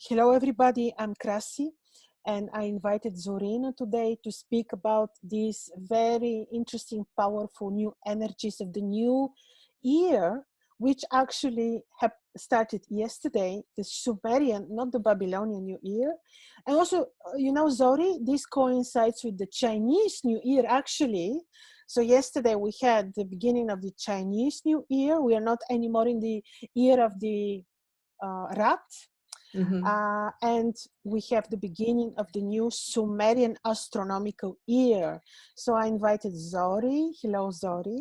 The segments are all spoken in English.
Hello, everybody. I'm Krasi, and I invited Zorina today to speak about these very interesting, powerful new energies of the new year, which actually have started yesterday, the Summerian, not the Babylonian New Year. And also, Zori, this coincides with the Chinese New Year, actually. So yesterday we had the beginning of the Chinese New Year. We are not anymore in the year of the rat. Mm-hmm. And we have the beginning of the new Sumerian astronomical year. So I invited Zori, hello Zori,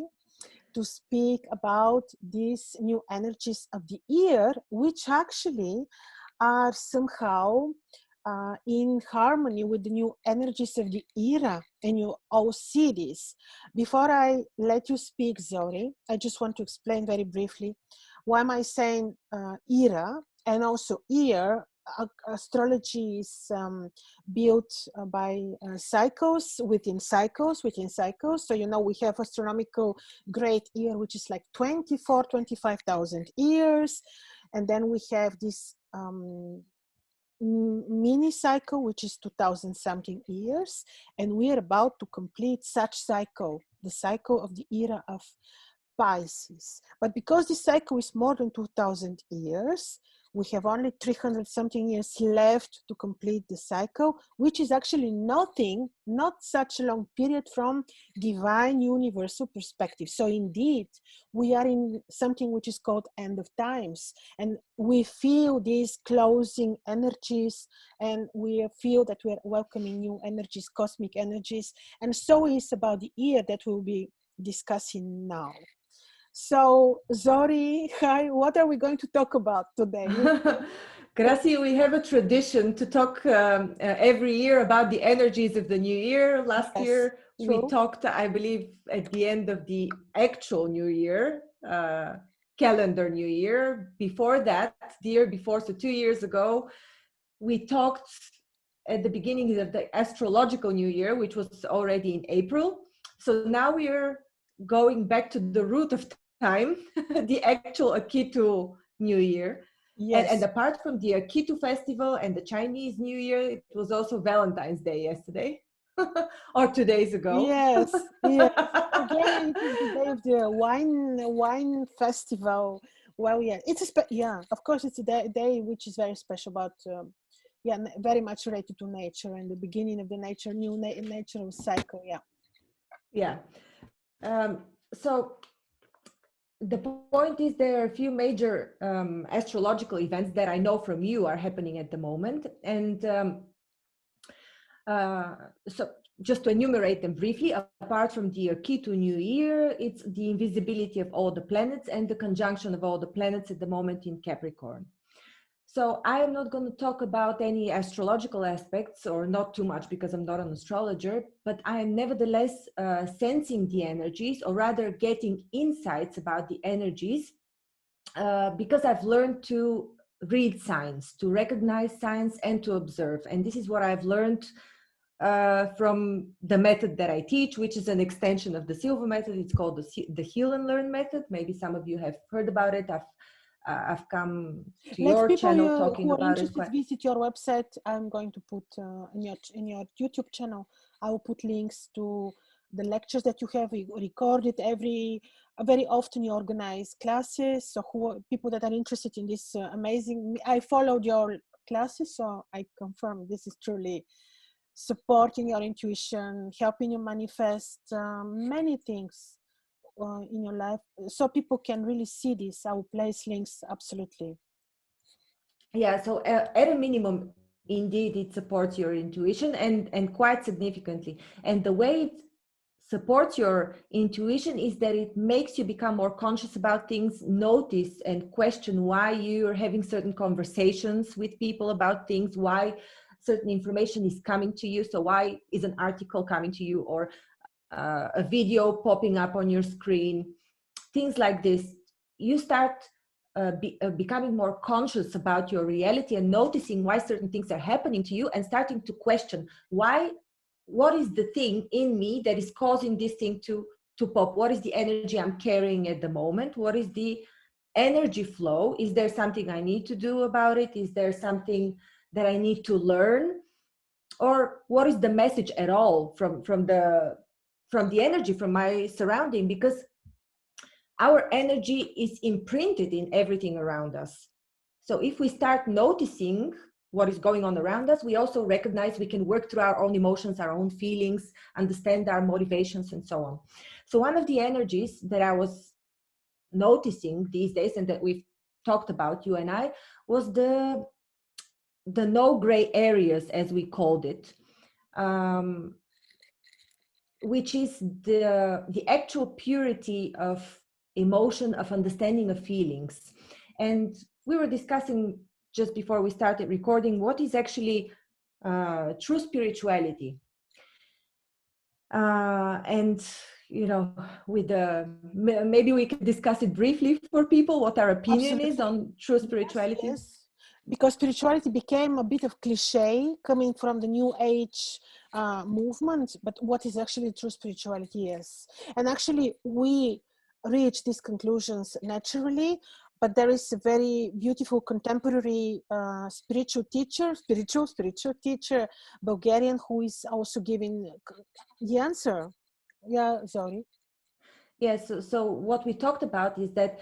to speak about these new energies of the year, which actually are somehow in harmony with the new energies of the era, and you all see this. Before I let you speak, Zori, I just want to explain very briefly why am I saying era and also year. Astrology is built by cycles within cycles within cycles. So, we have astronomical great year, which is like 25,000 years. And then we have this mini cycle, which is 2000 something years. And we are about to complete such cycle, the cycle of the era of Pisces. But because this cycle is more than 2000 years, we have only 300 something years left to complete the cycle, which is actually nothing, not such a long period from divine universal perspective. So indeed, we are in something which is called end of times. And we feel these closing energies, and we feel that we are welcoming new energies, cosmic energies. And so is about the year that we'll be discussing now. So, Zori, hi, what are we going to talk about today? Krasi, we have a tradition to talk every year about the energies of the new year. Last year, true. we talked, I believe, at the end of the actual new year, calendar new year. Before that, the year before, so 2 years ago, we talked at the beginning of the astrological new year, which was already in April. So now we are going back to the root of time, the actual Akitu New Year. Yes. And apart from the Akitu festival and the Chinese New Year, it was also Valentine's Day yesterday or 2 days ago. Yes, yes. Again, it is the day of the wine festival. Well, yeah, of course, it's a day which is very special, but very much related to nature and the beginning of the natural cycle. Yeah. So the point is there are a few major astrological events that I know from you are happening at the moment. And so just to enumerate them briefly, apart from the Akitu New Year, it's the invisibility of all the planets and the conjunction of all the planets at the moment in Capricorn. So I am not going to talk about any astrological aspects, or not too much because I'm not an astrologer, but I am nevertheless sensing the energies, or rather getting insights about the energies, because I've learned to read signs, to recognize signs, and to observe. And this is what I've learned from the method that I teach, which is an extension of the Silva method. It's called the Heal and Learn method. Maybe some of you have heard about it. I've come to your channel talking about it. Let people who are interested visit your website. I'm going to put in your YouTube channel. I will put links to the lectures that you have recorded. Very often you organize classes. So people that are interested in this amazing. I followed your classes, so I confirm this is truly supporting your intuition, helping you manifest many things in your life, so people can really see this. I will place links, absolutely. Yeah, so at a minimum, indeed, it supports your intuition and quite significantly. And the way it supports your intuition is that it makes you become more conscious about things, notice and question why you're having certain conversations with people about things, why certain information is coming to you. So why is an article coming to you, or a video popping up on your screen, things like this. You start becoming more conscious about your reality and noticing why certain things are happening to you, and starting to question what is the thing in me that is causing this thing to pop? What is the energy I'm carrying at the moment? What is the energy flow? Is there something I need to do about it? Is there something that I need to learn? Or what is the message at all from the energy, from my surrounding? Because our energy is imprinted in everything around us. So if we start noticing what is going on around us, we also recognize we can work through our own emotions, our own feelings, understand our motivations, and so on. So one of the energies that I was noticing these days, and that we've talked about, you and I, was the no gray areas, as we called it, which is the actual purity of emotion, of understanding of feelings. And we were discussing just before we started recording what is actually true spirituality. And you know, with maybe we could discuss it briefly for people, what our opinion Absolutely. is on true spirituality. Yes. Because spirituality became a bit of cliche coming from the new age movement, but what is actually true spirituality is. And actually we reach these conclusions naturally, but there is a very beautiful contemporary spiritual teacher, Bulgarian, who is also giving the answer. Yeah, sorry. Yes, so what we talked about is that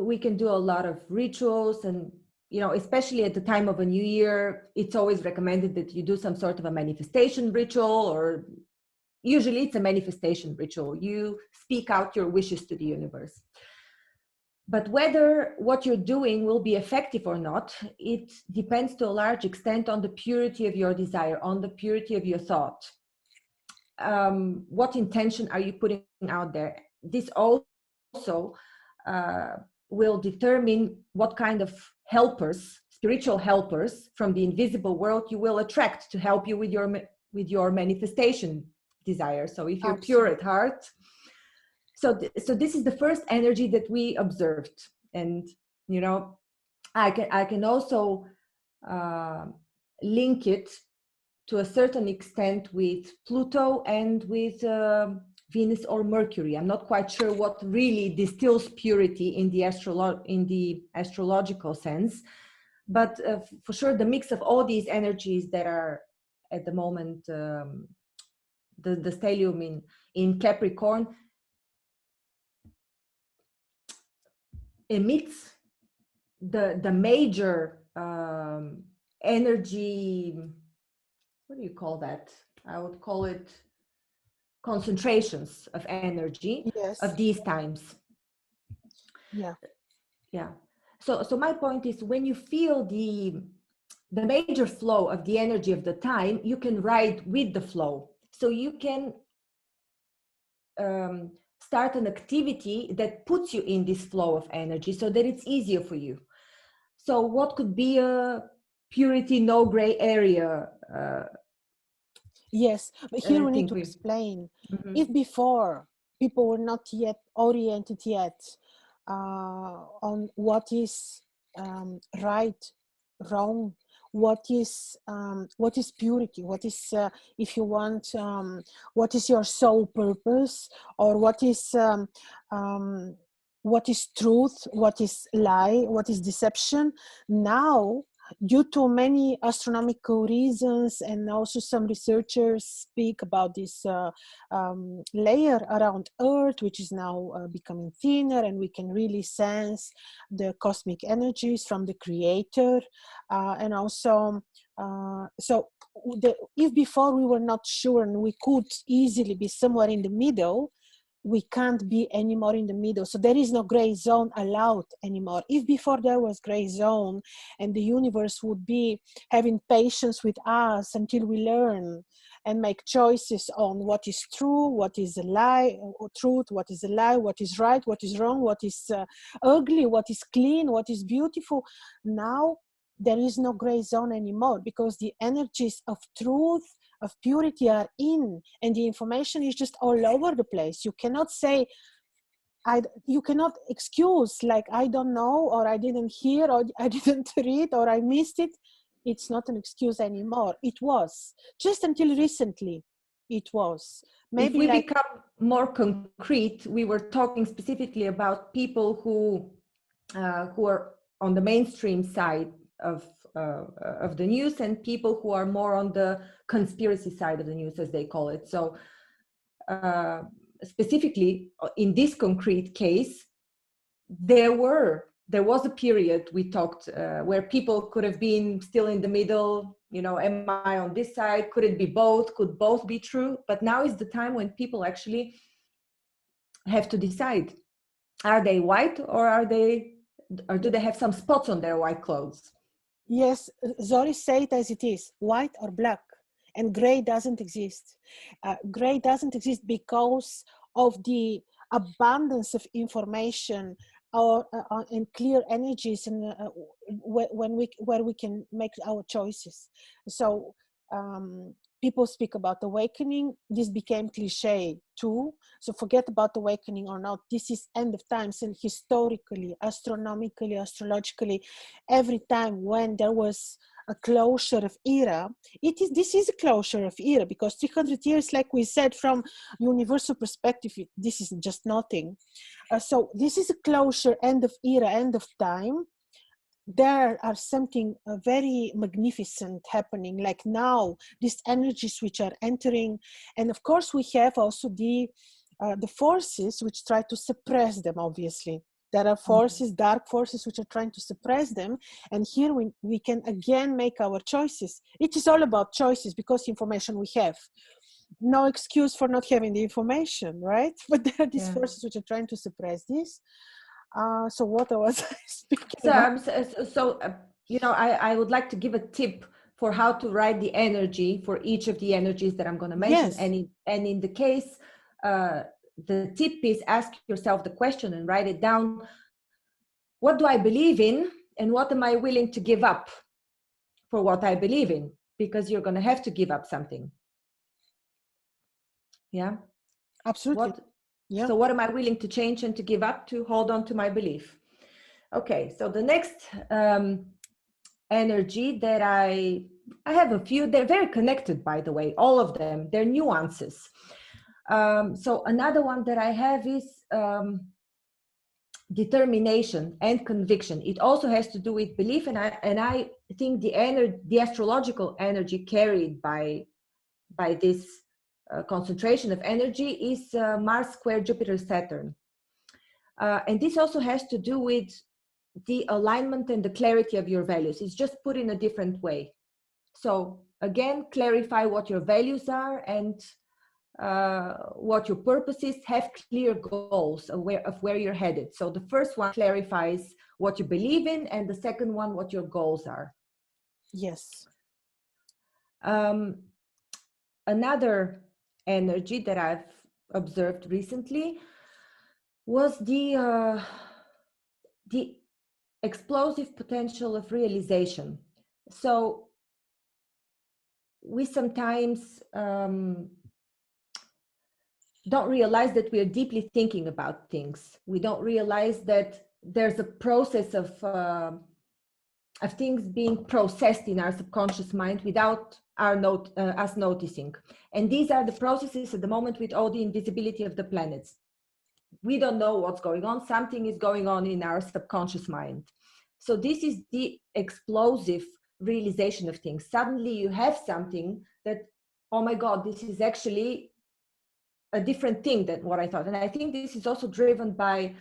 we can do a lot of rituals, and you know, especially at the time of a new year, it's always recommended that you do some sort of a manifestation ritual, or usually it's a manifestation ritual. You speak out your wishes to the universe. But whether what you're doing will be effective or not, it depends to a large extent on the purity of your desire, on the purity of your thought. What intention are you putting out there? This also will determine what kind of helpers, spiritual helpers from the invisible world you will attract to help you with your manifestation desire. So if you're pure at heart, so this is the first energy that we observed. And you know, I can also link it to a certain extent with Pluto and with Venus or Mercury. I'm not quite sure what really distills purity in the astrological sense, but for sure the mix of all these energies that are at the moment the stellium in Capricorn emits the major energy. What do you call that? I would call it concentrations of energy. Yes. Of these times. Yeah. Yeah. So my point is, when you feel the major flow of the energy of the time, you can ride with the flow. So you can start an activity that puts you in this flow of energy so that it's easier for you. So what could be a purity, no gray area? Yes, but here we need to we... explain. If before people were not yet oriented yet on what is right, wrong, what is purity, what is, if you want, what is your soul purpose, or what is truth, what is lie, what is deception. Now, due to many astronomical reasons, and also some researchers speak about this layer around Earth, which is now becoming thinner, and we can really sense the cosmic energies from the Creator. And also, if before we were not sure and we could easily be somewhere in the middle, we can't be anymore in the middle. So there is no gray zone allowed anymore. If before there was gray zone and the universe would be having patience with us until we learn and make choices on what is true, what is a lie, or truth, what is a lie, what is right, what is wrong, what is ugly, what is clean, what is beautiful. Now there is no gray zone anymore, because the energies of truth, of purity are in, and the information is just all over the place. You cannot say, you cannot excuse, like, I don't know, or I didn't hear, or I didn't read, or I missed it. It's not an excuse anymore. It was just until recently. It was. Maybe if we like, become more concrete, we were talking specifically about people who who are on the mainstream side of the news, and people who are more on the conspiracy side of the news, as they call it. So specifically in this concrete case, there was a period we talked where people could have been still in the middle, you know, am I on this side? Could it be both? Could both be true? But now is the time when people actually have to decide, are they white, or do they have some spots on their white clothes? Yes, Zori, say it as it is, white or black, and gray doesn't exist. Gray doesn't exist because of the abundance of information and clear energies, and where we can make our choices. So people speak about awakening. This became cliche too. So forget about awakening or not. This is end of times, and historically, astronomically, astrologically, every time when there was a closure of era, this is a closure of era, because 300 years, like we said, from universal perspective, this is just nothing. So this is a closure, end of era, end of time. There are something very magnificent happening, like now these energies which are entering, and of course we have also the forces which try to suppress them. Obviously there are forces, dark forces, which are trying to suppress them, and here we can again make our choices. It is all about choices, because information we have, no excuse for not having the information, right? But there are these forces which are trying to suppress this. So what was I speaking about? You know, I would like to give a tip for how to write the energy for each of the energies that I'm going to mention. Yes. And in the case, the tip is ask yourself the question and write it down. What do I believe in, and what am I willing to give up for what I believe in? Because you're going to have to give up something. Yeah. Absolutely. So what am I willing to change and to give up to hold on to my belief? Okay, so the next energy that I have a few, they're very connected, by the way, all of them, they're nuances. So another one that I have is determination and conviction. It also has to do with belief, and I think the astrological energy carried by this concentration of energy is Mars square Jupiter Saturn. And this also has to do with the alignment and the clarity of your values. It's just put in a different way. So again, clarify what your values are and what your purpose is. Have clear goals of where you're headed. So the first one clarifies what you believe in, and the second one what your goals are. Yes. Another energy that I've observed recently was the explosive potential of realization. So we sometimes don't realize that we are deeply thinking about things. We don't realize that there's a process of things being processed in our subconscious mind without us noticing. And these are the processes at the moment with all the invisibility of the planets. We don't know what's going on. Something is going on in our subconscious mind. So this is the explosive realization of things. Suddenly you have something that, oh my God, this is actually a different thing than what I thought. And I think this is also driven by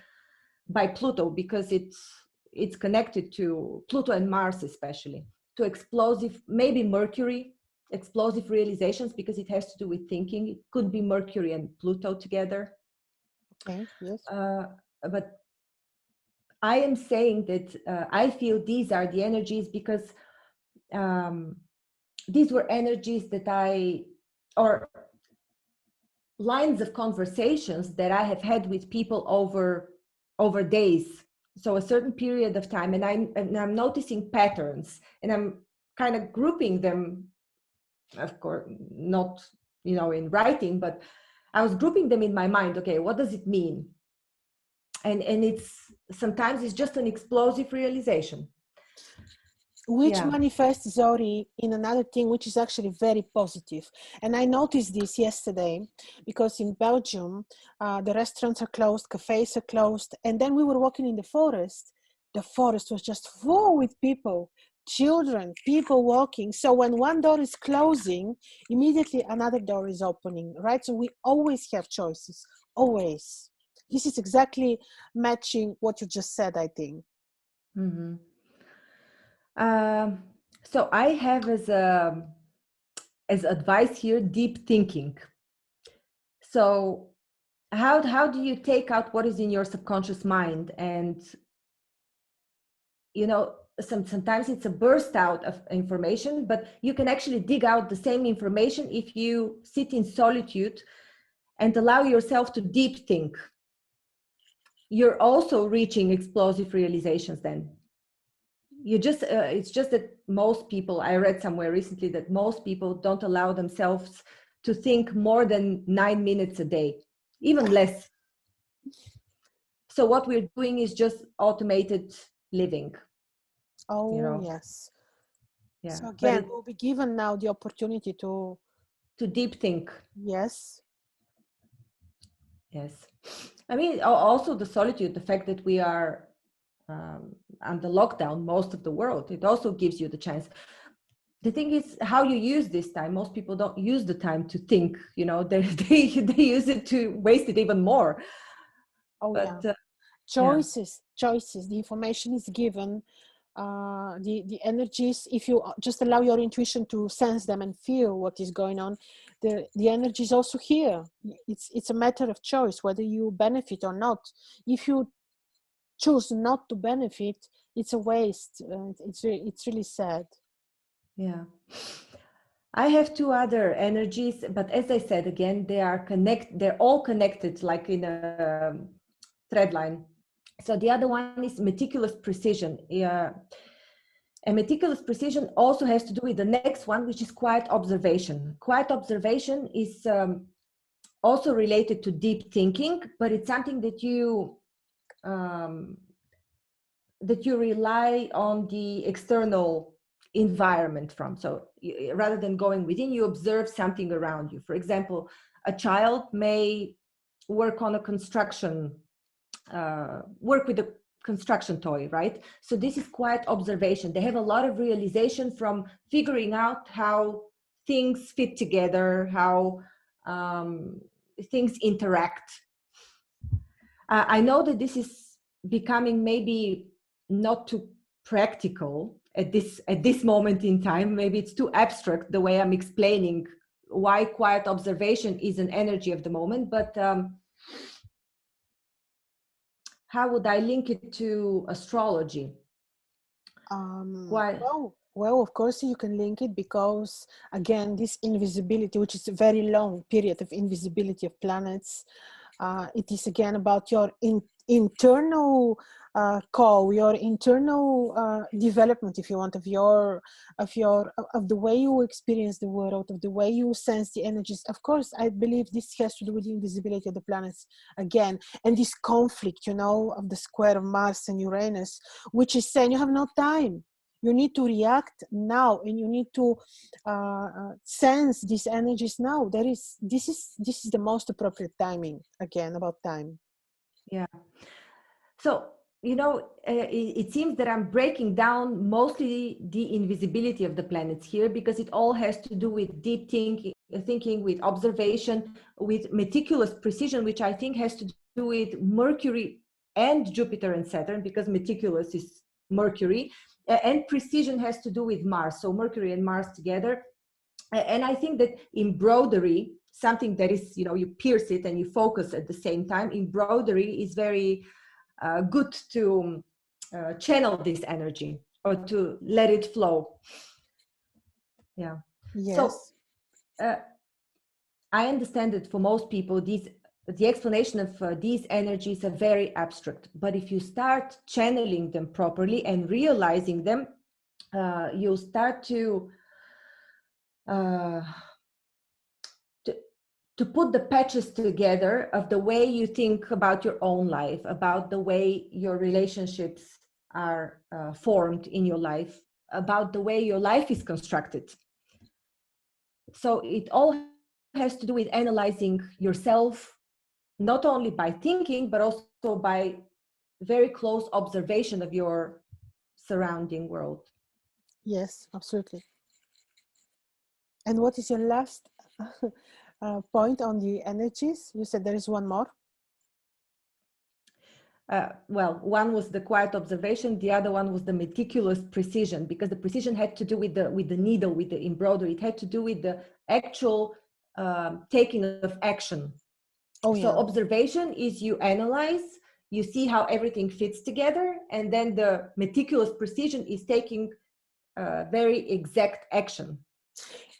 Pluto, because it's connected to Pluto and Mars, especially to explosive, maybe Mercury, explosive realizations, because it has to do with thinking. It could be Mercury and Pluto together. Okay. Yes. But I am saying that I feel these are the energies because these were energies that or lines of conversations that I have had with people over days. So a certain period of time, and I'm noticing patterns, and I'm kind of grouping them, of course, not, you know, in writing, but I was grouping them in my mind. Okay, what does it mean? And sometimes it's just an explosive realization. Which manifests, Zori, in another thing which is actually very positive. And I noticed this yesterday because in Belgium, the restaurants are closed, cafes are closed. And then we were walking in the forest the forest was just full with people, children, people walking. So when one door is closing, immediately another door is opening, right? So we always have choices, always. This is exactly matching what you just said, I think. Mm-hmm. So I have as advice here, deep thinking. So how do you take out what is in your subconscious mind? And sometimes it's a burst out of information, but you can actually dig out the same information if you sit in solitude and allow yourself to deep think. You're also reaching explosive realizations then. It's just that most people, I read somewhere recently that most people don't allow themselves to think more than 9 minutes a day, even less. So what we're doing is just automated living. Oh, yes. Yeah, So but again, we'll be given now the opportunity to, deep think. yes. Yes. I mean, also the solitude, the fact that we are under lockdown, most of the world, it also gives you the chance. The thing is how you use this time. Most people don't use the time to think, they use it to waste it even more. Oh, But yeah. Choices. The information is given. The energies, if you just allow your intuition to sense them and feel what is going on, the energy is also here. It's a matter of choice whether you benefit or not. If you choose not to benefit, it's a waste. It's really sad. yeah, I have two other energies, but as I said again, they're all connected like in a thread line. So the other one is meticulous precision. And meticulous precision also has to do with the next one, which is quiet observation. Quiet observation is also related to deep thinking, but it's something um, that you rely on the external environment from. So rather than going within, you observe something around you. For example, a child may work on a construction, work with a construction toy, right? So this is quiet observation. They have a lot of realization from figuring out how things fit together, how things interact. I know that this is becoming maybe not too practical at this moment in time. Maybe it's too abstract the way I'm explaining why quiet observation is an energy of the moment, but how would I link it to astrology? Why? Well, of course you can link it because again, this invisibility, which is a very long period of invisibility of planets, it is again about your internal call, your internal development, if you want, of the way you experience the world, of the way you sense the energies. Of course, I believe this has to do with the invisibility of the planets again, and this conflict, of the square of Mars and Uranus, which is saying you have no time. You need to react now, and you need to sense these energies now. This is the most appropriate timing, again, about time. Yeah. So, it seems that I'm breaking down mostly the invisibility of the planets here, because it all has to do with deep thinking, with observation, with meticulous precision, which I think has to do with Mercury and Jupiter and Saturn, because meticulous is Mercury, and precision has to do with Mars. So Mercury and Mars together. And I think that embroidery, something that is, you pierce it and you focus at the same time, embroidery is very good to channel this energy or to let it flow. Yeah. So Yes. I understand that for most people, the explanation of these energies are very abstract. But if you start channeling them properly and realizing them, you'll start uh, to put the patches together of the way you think about your own life, about the way your relationships are formed in your life, about the way your life is constructed. So it all has to do with analyzing yourself, not only by thinking, but also by very close observation of your surrounding world. Yes, absolutely. And what is your last point on the energies? You said there is one more. Well, one was the quiet observation, the other one was the meticulous precision, because the precision had to do with the needle, with the embroidery. It had to do with the actual taking of action. Oh, so yeah. observation is you analyze, you see how everything fits together, and then the meticulous precision is taking very exact action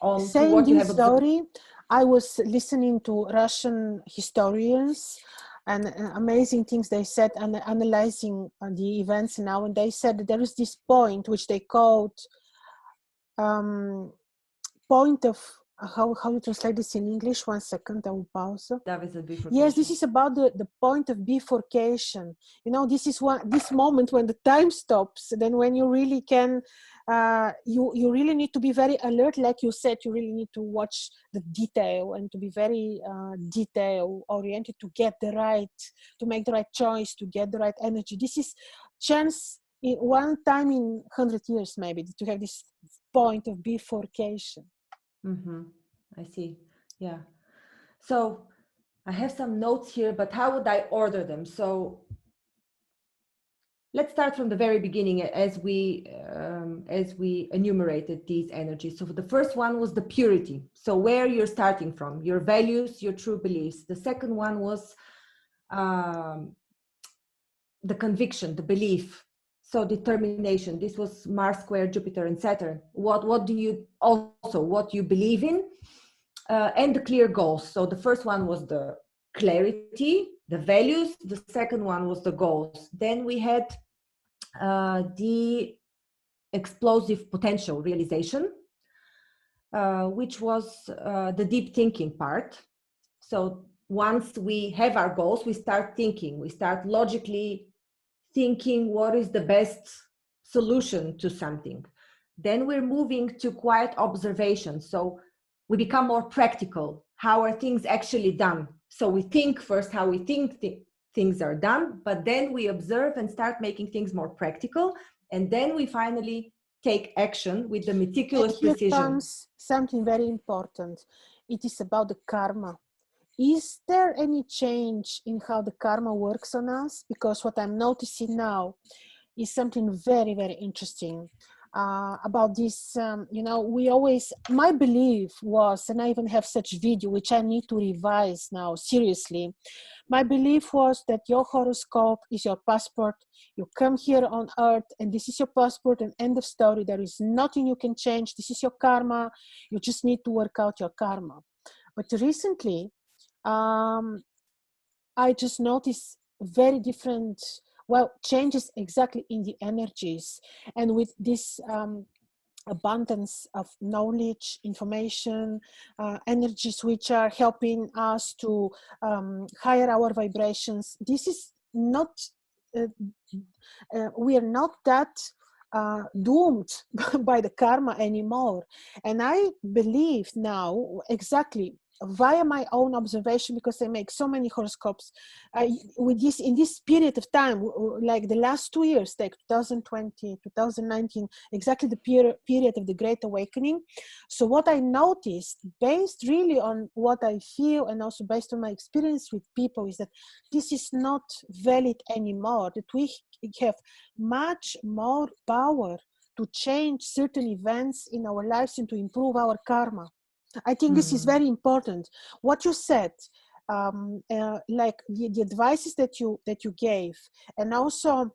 on to Saying what you have this, observed. Zori, I was listening to Russian historians and amazing things they said, and analyzing the events now, and they said that there is this point which they called point of, how you translate this in English? 1 second, I will pause. Yes, this is about the point of bifurcation. You know, this is this moment when the time stops, then when you really can, you really need to be very alert. Like you said, you really need to watch the detail and to be very detail oriented to make the right choice, to get the right energy. This is chance in one time in 100 years, maybe, to have this point of bifurcation. Mm-hmm. I see. Yeah. So I have some notes here, but how would I order them? So let's start from the very beginning as we enumerated these energies. So the first one was the purity. So where you're starting from, your values, your true beliefs. The second one was the conviction, the belief. So determination. This was Mars square Jupiter and Saturn. What do you also, what you believe in, and the clear goals. So the first one was the clarity, the values. The second one was the goals. Then we had the explosive potential realization, which was the deep thinking part. So once we have our goals, we start thinking, we start logically thinking what is the best solution to something. Then we're moving to quiet observation. So we become more practical. How are things actually done? So we think first how we think things are done, but then we observe and start making things more practical. And then we finally take action with the meticulous and here precision. Comes something very important. It is about the karma. Is there any change in how the karma works on us? Because what I'm noticing now is something very, very interesting about this. You know, my belief was, and I even have such video, which I need to revise now, seriously. My belief was that your horoscope is your passport. You come here on earth and this is your passport, and end of story. There is nothing you can change. This is your karma. You just need to work out your karma. But recently, I just noticed very different, changes exactly in the energies. And with this abundance of knowledge, information, energies which are helping us to higher our vibrations, this is not, we are not that doomed by the karma anymore. And I believe now exactly via my own observation, because I make so many horoscopes with this in this period of time, like the last 2 years, like 2020, 2019, exactly the period of the Great Awakening. So what I noticed, based really on what I feel and also based on my experience with people, is that this is not valid anymore, that we have much more power to change certain events in our lives and to improve our karma. I think this is very important. What you said, like the advices that you gave, and also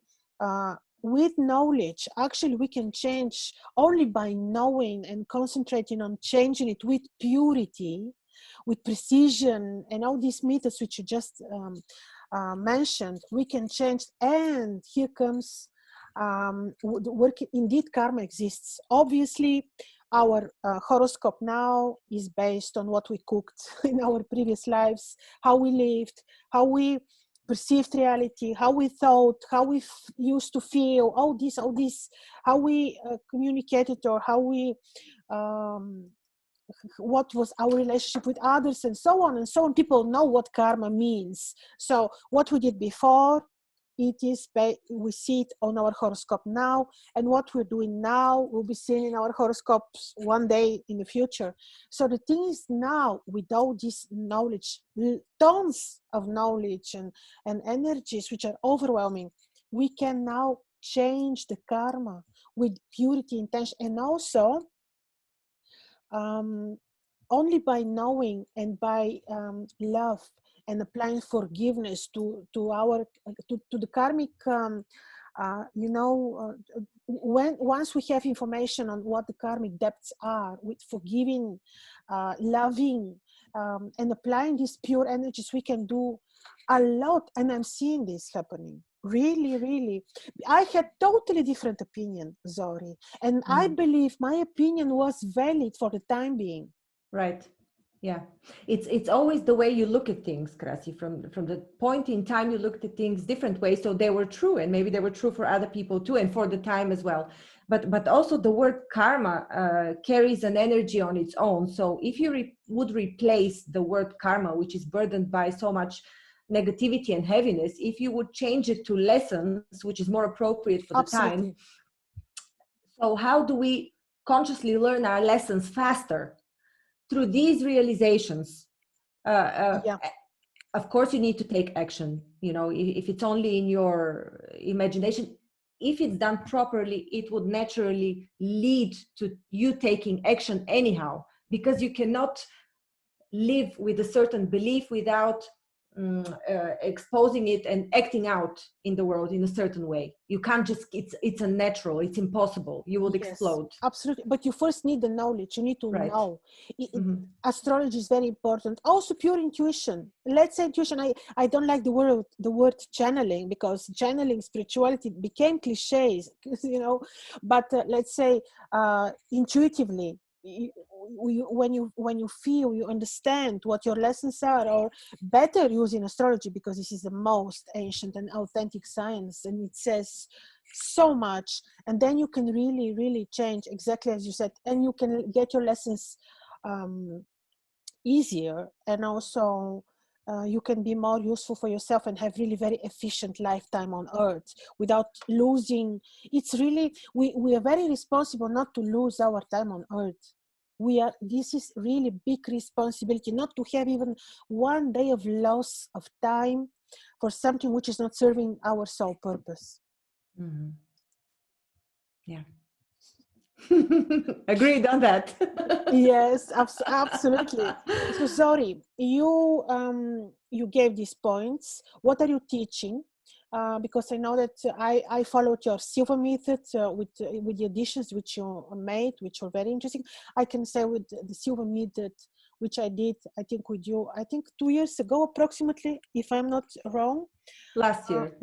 with knowledge, actually we can change only by knowing and concentrating on changing it with purity, with precision, and all these methods which you just mentioned. We can change, and here comes work. Indeed, karma exists. Obviously, our horoscope now is based on what we cooked in our previous lives, how we lived, how we perceived reality, how we thought, how we used to feel, all this, how we communicated, or how we, what was our relationship with others, and so on and so on. People know what karma means. So what we did before, it is we see it on our horoscope now, and what we're doing now will be seen in our horoscopes one day in the future. So the thing is, now, without this knowledge, tons of knowledge and energies which are overwhelming, we can now change the karma with purity, intention, and also only by knowing and by love and applying forgiveness to the karmic, when once we have information on what the karmic depths are, with forgiving, loving, and applying these pure energies, we can do a lot. And I'm seeing this happening. Really, really. I had totally different opinion, Zori. And I believe my opinion was valid for the time being. Right. Yeah. It's always the way you look at things, Krasi. From the point in time you looked at things different ways. So they were true, and maybe they were true for other people too, and for the time as well. But also the word karma carries an energy on its own. So if you would replace the word karma, which is burdened by so much negativity and heaviness, if you would change it to lessons, which is more appropriate for the Absolutely. time. So how do we consciously learn our lessons faster? Through these realizations. Yeah. Of course you need to take action. You know, if it's only in your imagination, if it's done properly, it would naturally lead to you taking action anyhow, because you cannot live with a certain belief without exposing it and acting out in the world in a certain way. You can't just, it's unnatural, it's impossible, you would explode. Absolutely. But you first need the knowledge. You need to Right. know. Astrology is very important. Also pure intuition. Let's say intuition. I don't like the word channeling, because channeling spirituality became cliches, you know, but let's say intuitively, when you feel, you understand what your lessons are, or better using astrology, because this is the most ancient and authentic science, and it says so much, and then you can really, really change, exactly as you said, and you can get your lessons easier, and also you can be more useful for yourself and have really very efficient lifetime on earth without losing. It's really, we are very responsible not to lose our time on earth. This is really big responsibility, not to have even one day of loss of time for something which is not serving our sole purpose. Yeah. Agreed on that. Yes, absolutely. So Zori, you gave these points. What are you teaching? Because I know that I followed your silver method with the additions which you made, which were very interesting. I can say with the silver method, which I did, I think with you, I think 2 years ago approximately, if I'm not wrong. Last year.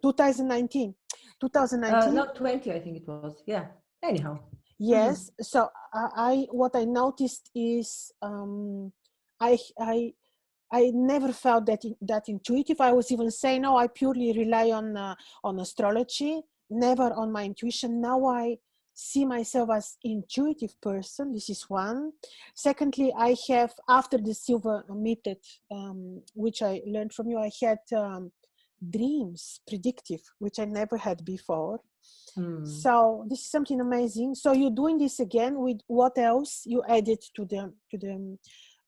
2019. Not 20, I think it was. Yeah. Anyhow. Yes. So what I noticed is I never felt that intuitive. I was even saying, no, I purely rely on astrology, never on my intuition. Now I see myself as intuitive person. This is one. Secondly, I have, after the silver method, which I learned from you, I had dreams, predictive, which I never had before. So this is something amazing. So you're doing this again with what else you added to the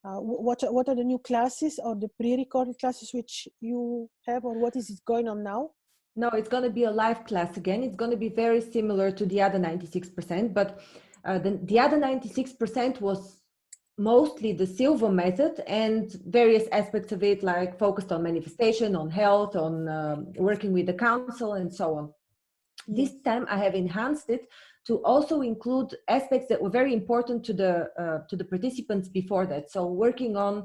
what are the new classes or the pre-recorded classes which you have, or what is it going on now? No, it's going to be a live class again. It's going to be very similar to the other 96%, but the other 96% was mostly the silver method and various aspects of it, like focused on manifestation, on health, on working with the council, and so on. This time I have enhanced it to also include aspects that were very important to the participants before that. So working on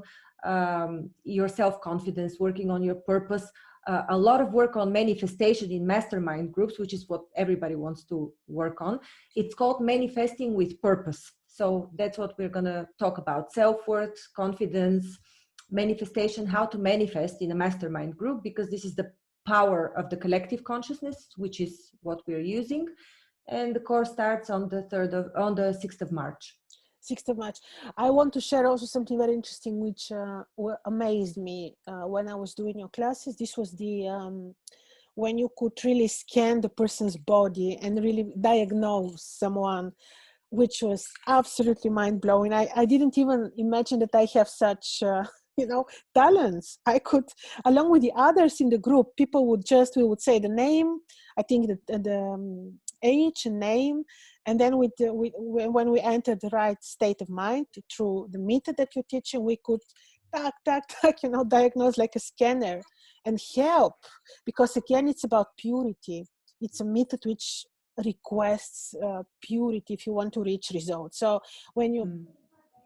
your self-confidence, working on your purpose, a lot of work on manifestation in mastermind groups, which is what everybody wants to work on. It's called manifesting with purpose. So that's what we're going to talk about: self-worth, confidence, manifestation, how to manifest in a mastermind group, because this is the power of the collective consciousness, which is what we're using. And the course starts on the 6th of March. 6th of March. I want to share also something very interesting, which amazed me when I was doing your classes. This was the when you could really scan the person's body and really diagnose someone, which was absolutely mind-blowing. I didn't even imagine that I have such talents. I could, along with the others in the group, people would we would say the name, I think the age and name, and then when we entered the right state of mind through the method that you're teaching, we could diagnose like a scanner and help, because again, it's about purity. It's a method which requests purity if you want to reach results. So when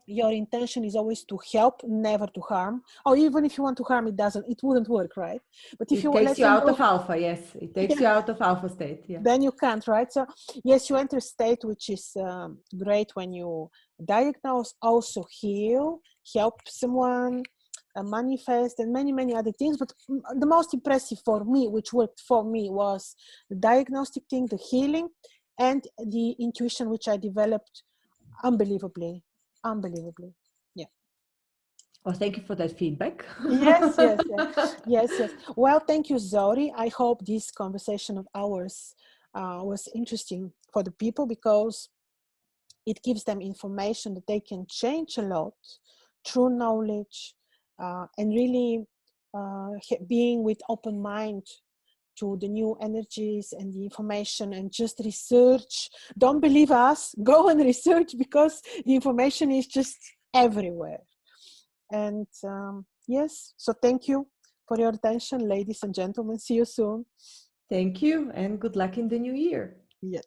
your intention is always to help, never to harm, or even if you want to harm, it wouldn't work, right? But if it takes you let's out of alpha, yes, it takes you out of alpha state, yeah. Then you can't, right? So yes, you enter state, which is great when you diagnose, also heal, help someone, manifest, and many other things. But the most impressive for me, which worked for me, was the diagnostic thing, the healing, and the intuition, which I developed unbelievably. Yeah. Well, thank you for that feedback. Yes. Well, thank you, Zori. I hope this conversation of ours was interesting for the people, because it gives them information that they can change a lot through knowledge, and really being with open mind to the new energies and the information, and just research. Don't believe us, go and research, because the information is just everywhere. And yes, so thank you for your attention, ladies and gentlemen. See you soon. Thank you, and good luck in the new year. Yes.